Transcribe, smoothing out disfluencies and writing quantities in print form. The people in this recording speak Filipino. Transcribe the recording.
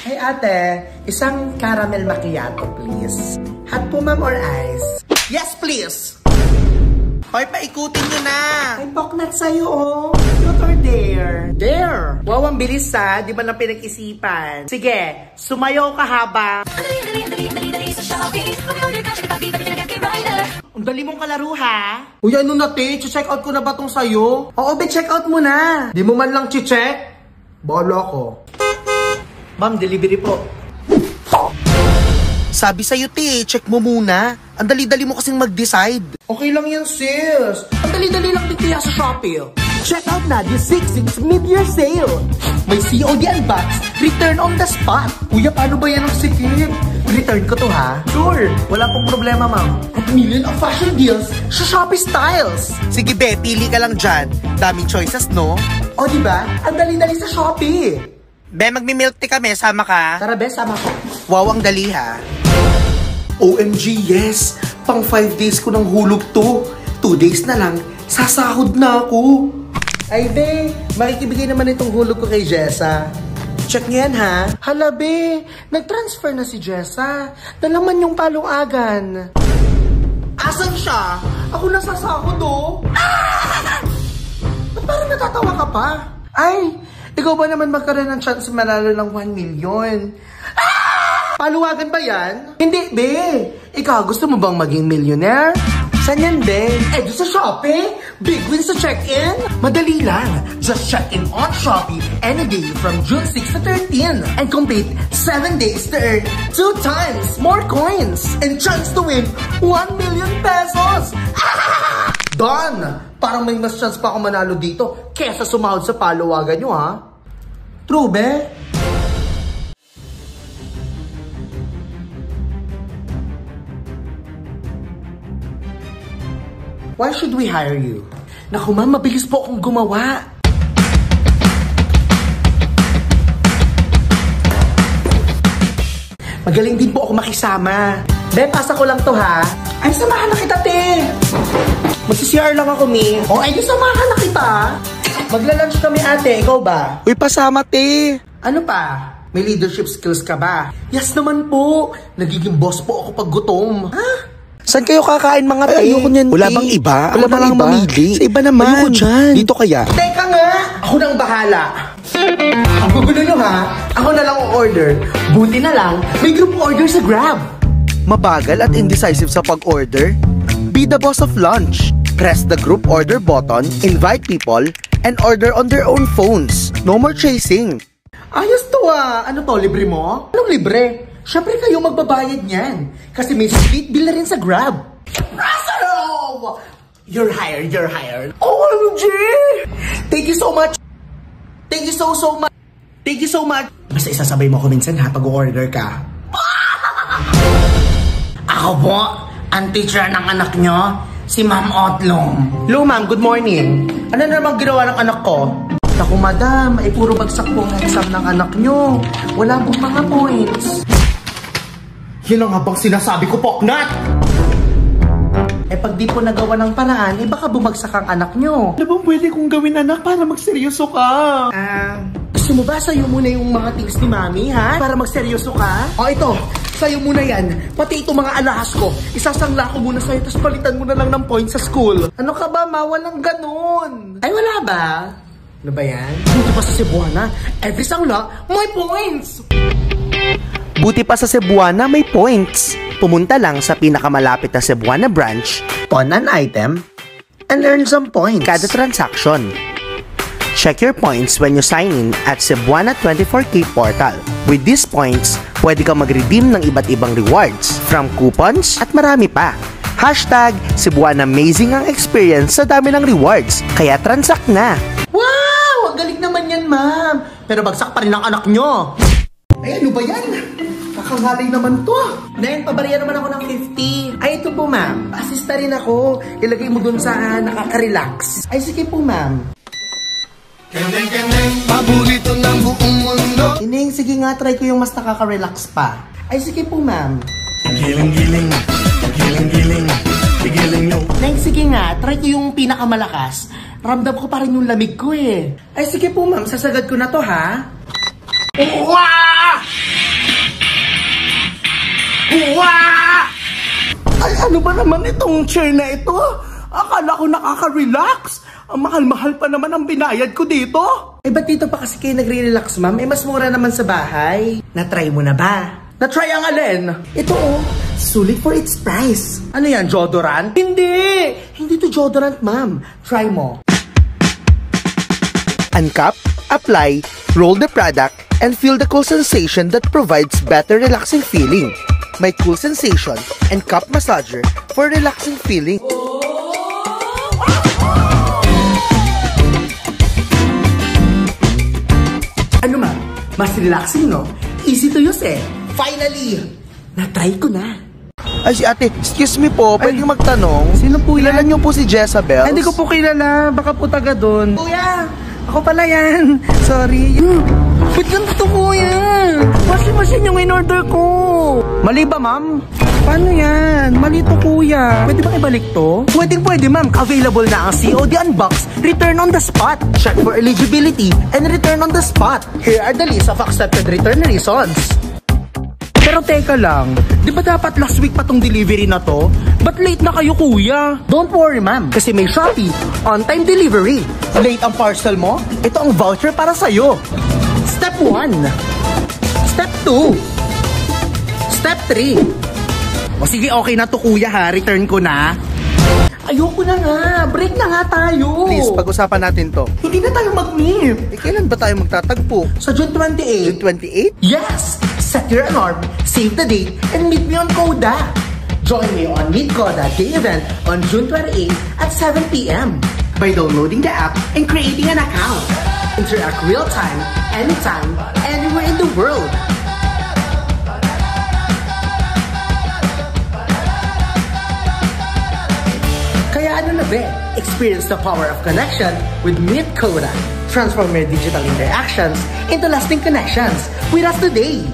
Hey ate, isang caramel macchiato please. Hot po ma'am or ice? Yes please! Hoy, paikutin nyo na! Ay, poknat sa'yo oh. Truth or dare? Dare! Wow, ang bilis ha. Di ba na pinag-isipan? Sige, sumayaw ka haba. Ang dali mong kalaro ha. Uy, ano na te? Check out ko na ba tong sa'yo? Oo, be, check out mo na. Di mo man lang check? Bala ko. Ma'am, delivery po. Sabi sa'yo, te, check mo muna. Ang dali-dali mo kasing mag-decide. Okay lang yan, sis. Ang dali-dali lang din kaya sa Shopee. Check out na the 6-6 mid-year sale. May COD Unbox, return on the spot. Kuya, paano ba yan ang sikip? Return ko to ha? Sure, wala pong problema, ma'am. At million of fashion deals sa Shopee Styles. Sige, be, pili ka lang dyan. Daming choices, no? O, diba? Ang dali-dali sa Shopee. Be, magmi-milk tea kami. Sama ka? Tara, be, sama ko. Wow, ang dali ha. OMG, yes! Pang 5 days ko ng hulog to. 2 days na lang, sasahod na ako. Ay, be, makikibigay naman itong hulog ko kay Jessa. Check niyan, ha? Hala, be, nag-transfer na si Jessa. Nalaman yung palungagan. Asan siya? Ako nasasahod, oh. Ba't parang natatawa ka pa? Ay, ikaw ba naman magkaroon ng chance manalo ng 1 million? Paluwagan ba yan? Hindi, be. Ikaw, gusto mo bang maging millionaire? Saan yan, be? Eh, doon sa Shopee. Big win sa check-in. Madali lang. Just check in on Shopee any day from June 6 to 13 and complete 7 days to earn 2 times more coins and chance to win 1 million pesos. Done! Parang may mas chance pa ako manalo dito kesa sumahod sa paluwagan nyo, ha? True, be? Why should we hire you? Naku ma'am, mabilis po akong gumawa. Magaling din po ako makisama. Be, pasa ko lang to ha. Ay, samahan na kita, te. Magsi-CR lang ako, mi. O, ay, samahan na kita. Magla-lunch kami, ate. Ikaw ba? Uy, pasama, te. Ano pa? May leadership skills ka ba? Yes naman po. Nagiging boss po ako pag gutom. Ha? Saan kayo kakain mga te? Ayoko niyan, Wala te. bang iba? Wala Ako na bang lang iba? mamili. Sa iba naman. Ayoko dyan. Dito kaya? Teka nga! Ako nang bahala. Ang gugulo nyo ha? Ako na lang order. Buti na lang, may group order sa Grab. Mabagal at indecisive sa pag-order? Be the boss of lunch. Press the group order button, invite people, and order on their own phones. No more chasing. Ayos to ah. Ano to, libre mo? Anong libre? Siyempre kayo magbabayad niyan. Kasi may split bill na rin sa Grab. Russell! You're hired, you're hired. OMG! Thank you so much. Thank you so much. Thank you so much. Basta isasabay mo ko minsan ha pag-order ka. Ako po, ang teacher ng anak nyo, si Ma'am Otlong. Hello ma'am, good morning. Ano naman ginawa ng anak ko? Naku madam, ay puro bagsak po ang exam ng anak nyo. Wala pong mga points. Yun ang habang sinasabi ko, Poknat! Eh pag di po nagawa ng paraan, eh baka bumagsak ang anak nyo. Ano bang pwede kong gawin, anak, para magseryoso ka? Gusto mo ba sa'yo muna yung mga things ni Mami, ha? Para magseryoso ka? O ito, sa'yo muna yan. Pati itong mga alahas ko. Isasangla ko muna sa'yo, tapos palitan mo na lang ng points sa school. Ano ka ba, ma? Walang ganun. Ay, wala ba? Ano ba yan? Buti pa sa Cebuana, every sangla, may points! Buti pa sa Cebuana may points. Pumunta lang sa pinakamalapit na Cebuana branch, pawn an item, and earn some points kada transaction. Check your points when you sign in at Cebuana 24K portal. With these points, pwede kang mag-redeem ng iba't ibang rewards, from coupons at marami pa. Hashtag Cebuana amazing ang experience sa dami ng rewards, kaya transact na. Wow! Ang galing naman yan, ma'am. Pero bagsak pa rin ang anak nyo. Ay, ano ba yan? Kakangaling naman to. Neng, pabariya naman ako ng 50. Ay, ito po, ma'am. Assista rin ako. Ilagay mo dun sa nakaka-relax. Ay, sige po, ma'am. Keneng, paborito ng buong mundo. Ineng, sige nga, try ko yung mas nakaka-relax pa. Ay, sige po, ma'am. Giling-giling, giling-giling, giling nyo. Neng, sige nga, try ko yung pinakamalakas. Ramdam ko pa rin yung lamig ko eh. Ay, sige po, ma'am. Sasagad ko na to, ha? Wow! Ano ba naman itong chair na ito? Akala ko nakaka-relax. Ang mahal-mahal pa naman ang binayad ko dito. Eh, ba't dito pa kasi kayo nagre-relax, ma'am? Eh, mas mura naman sa bahay. Na-try mo na ba? Na-try ang alin? Ito oh, sulit for its price. Ano yan, deodorant? Hindi! Hindi to deodorant, ma'am. Try mo. Uncap, apply, roll the product, and feel the cool sensation that provides better relaxing feeling. May cool sensation and cup massager for relaxing feeling. Ano ma'am? Mas relaxing, no? Easy to use eh. Finally! Na-try ko na. Ay, si ate, excuse me po, pwedeng magtanong? Sino po yan? Kilala niyo po si Jezabel? Hindi ko po kilala. Baka po taga doon. Kuya! Ako pala yan. Sorry. Ba't ganito to, kuya? Washing machine yung in-order ko. Mali ba, ma'am? Paano yan? Mali to, kuya. Pwede bang ibalik to? Pwede, ma'am. Available na ang COD Unbox. Return on the spot. Check for eligibility and return on the spot. Here are the list of accepted return reasons. Pero teka lang, di ba dapat last week pa tong delivery na to? Ba't late na kayo, kuya? Don't worry, ma'am. Kasi may Shopee on-time delivery. Late ang parcel mo? Ito ang voucher para sa'yo. Step 1. Step 2. Step 3. O sige, okay na to, kuya, ha? Return ko na. Ayoko na nga. Break na nga tayo. Please, pag-usapan natin to. Hindi na tayo mag-meet. Eh, kailan ba tayo magtatagpo? Sa June 28. June 28? Yes! Set your alarm, save the date, and meet me on Coda. Join me on Meet Coda Day event on June 28 at 7 p.m. by downloading the app and creating an account. Interact real-time, anytime, anywhere in the world. Kaya ano na ba? Experience the power of connection with Meet Coda. Transform your digital interactions into lasting connections with us today.